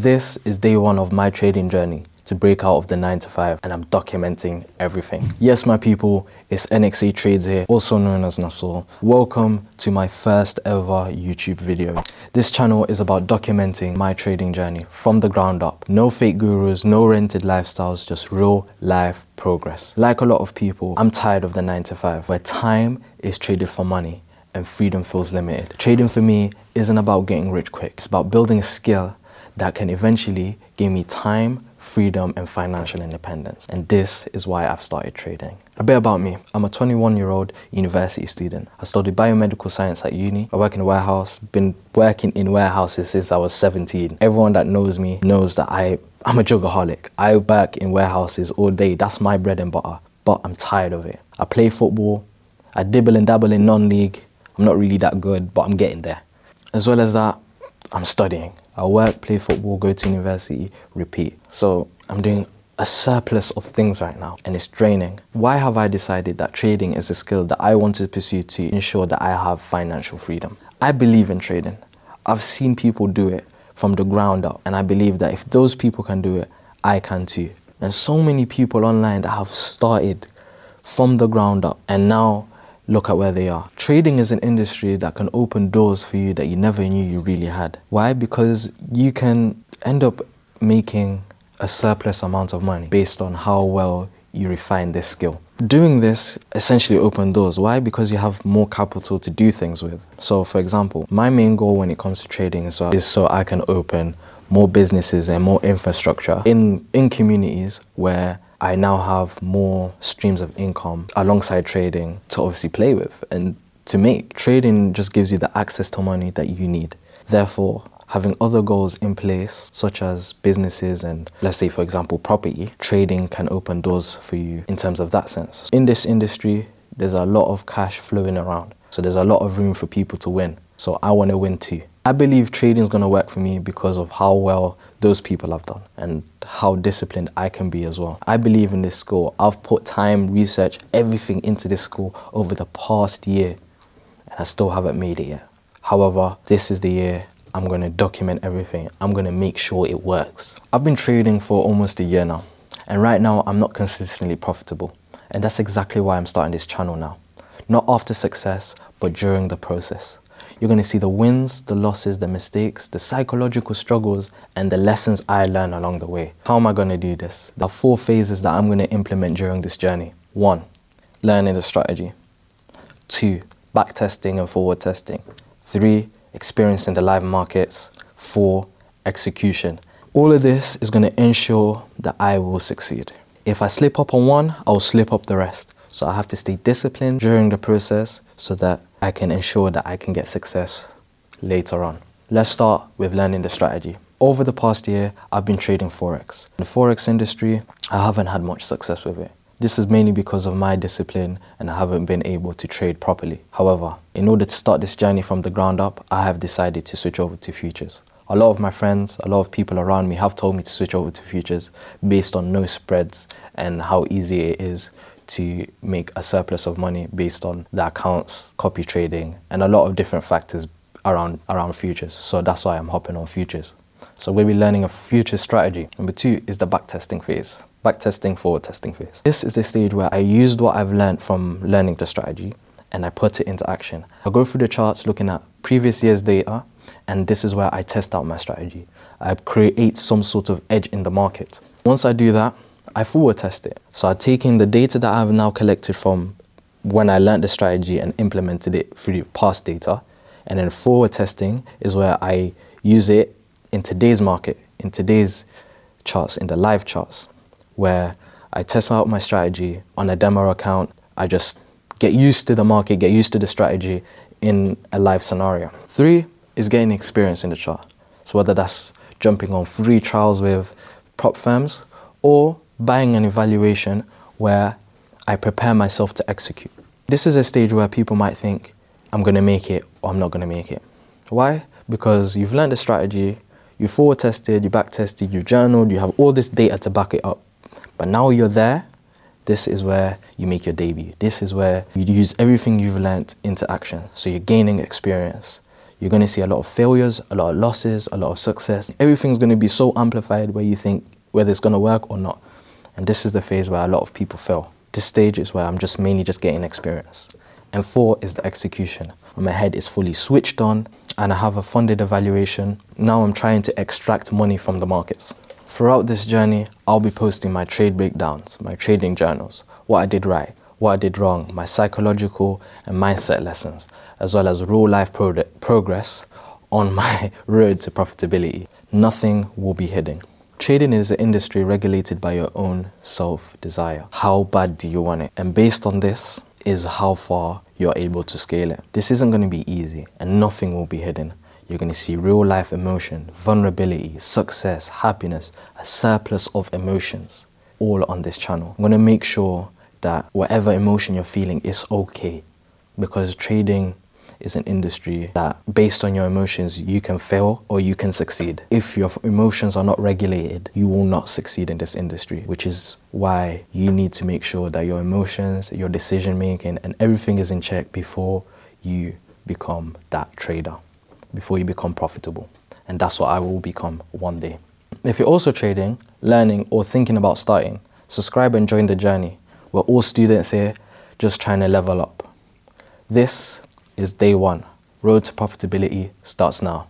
This is day one of my trading journey to break out of the 9 to 5, and I'm documenting everything. Yes, my people, it's NXA Trades here, also known as Nasol. Welcome to my first ever YouTube video. This channel is about documenting my trading journey from the ground up. No fake gurus, no rented lifestyles, just real life progress. Like a lot of people, I'm tired of the 9 to 5, where time is traded for money and freedom feels limited. Trading for me isn't about getting rich quick. It's about building a skill that can eventually give me time, freedom, and financial independence. And this is why I've started trading. A bit about me. I'm a 21-year-old university student. I studied biomedical science at uni. I work in a warehouse, been working in warehouses since I was 17. Everyone that knows me knows that I'm a jugaholic. I work in warehouses all day. That's my bread and butter. But I'm tired of it. I play football. I dibble and dabble in non-league. I'm not really that good, but I'm getting there. As well as that, I'm studying. I work, play football, go to university, repeat. So I'm doing a surplus of things right now, and it's draining. Why have I decided that trading is a skill that I want to pursue to ensure that I have financial freedom? I believe in trading. I've seen people do it from the ground up, and I believe that if those people can do it, I can too. And so many people online that have started from the ground up and now look at where they are. Trading is an industry that can open doors for you that you never knew you really had. Why? Because you can end up making a surplus amount of money based on how well you refine this skill. Doing this essentially opens doors. Why? Because you have more capital to do things with. So for example, my main goal when it comes to trading is so I can open more businesses and more infrastructure in communities where I now have more streams of income alongside trading to obviously play with and to make. Trading just gives you the access to money that you need. Therefore, having other goals in place, such as businesses and, let's say, for example, property, trading can open doors for you in terms of that sense. In this industry, there's a lot of cash flowing around. So there's a lot of room for people to win. So I want to win too. I believe trading is going to work for me because of how well those people have done and how disciplined I can be as well. I believe in this school. I've put time, research, everything into this school over the past year, and I still haven't made it yet. However, this is the year I'm going to document everything. I'm going to make sure it works. I've been trading for almost a year now, and right now I'm not consistently profitable. And that's exactly why I'm starting this channel now. Not after success, but during the process. You're going to see the wins, the losses, the mistakes, the psychological struggles, and the lessons I learn along the way. How am I going to do this? There are 4 phases that I'm going to implement during this journey. 1, learning the strategy. 2, backtesting and forward testing. 3, experiencing the live markets. 4, execution. All of this is going to ensure that I will succeed. If I slip up on one, I'll slip up the rest. So I have to stay disciplined during the process so that I can ensure that I can get success later on. Let's start with learning the strategy. Over the past year, I've been trading Forex. In the Forex industry, I haven't had much success with it. This is mainly because of my discipline and I haven't been able to trade properly. However, in order to start this journey from the ground up, I have decided to switch over to futures. A lot of my friends, a lot of people around me have told me to switch over to futures based on no spreads and how easy it is to make a surplus of money based on the accounts, copy trading, and a lot of different factors around futures. So that's why I'm hopping on futures. So we'll be learning a futures strategy. Number 2 is the backtesting phase. Backtesting, forward testing phase. This is the stage where I used what I've learned from learning the strategy and I put it into action. I go through the charts looking at previous year's data, and this is where I test out my strategy. I create some sort of edge in the market. Once I do that, I forward test it. So I take in the data that I've now collected from when I learned the strategy and implemented it through past data. And then forward testing is where I use it in today's market, in today's charts, in the live charts, where I test out my strategy on a demo account. I just get used to the market, get used to the strategy in a live scenario. 3 is getting experience in the chart. So whether that's jumping on free trials with prop firms or buying an evaluation where I prepare myself to execute. This is a stage where people might think, I'm going to make it or I'm not going to make it. Why? Because you've learned the strategy, you forward tested, you back tested, you journaled, you have all this data to back it up. But now you're there, this is where you make your debut. This is where you use everything you've learned into action. So you're gaining experience. You're going to see a lot of failures, a lot of losses, a lot of success. Everything's going to be so amplified where you think whether it's going to work or not. And this is the phase where a lot of people fail. This stage is where I'm mainly just getting experience. And 4 is the execution. My head is fully switched on and I have a funded evaluation. Now I'm trying to extract money from the markets. Throughout this journey, I'll be posting my trade breakdowns, my trading journals, what I did right, what I did wrong, my psychological and mindset lessons, as well as real life progress on my road to profitability. Nothing will be hidden. Trading is an industry regulated by your own self-desire. How bad do you want it? And based on this is how far you're able to scale it. This isn't going to be easy and nothing will be hidden. You're going to see real life emotion, vulnerability, success, happiness, a surplus of emotions, all on this channel. I'm going to make sure that whatever emotion you're feeling is okay, because trading is an industry that based on your emotions, you can fail or you can succeed. If your emotions are not regulated, you will not succeed in this industry, which is why you need to make sure that your emotions, your decision making and everything is in check before you become that trader, before you become profitable. And that's what I will become one day. If you're also trading, learning or thinking about starting, subscribe and join the journey. We're all students here just trying to level up. This is day 1. Road to profitability starts now.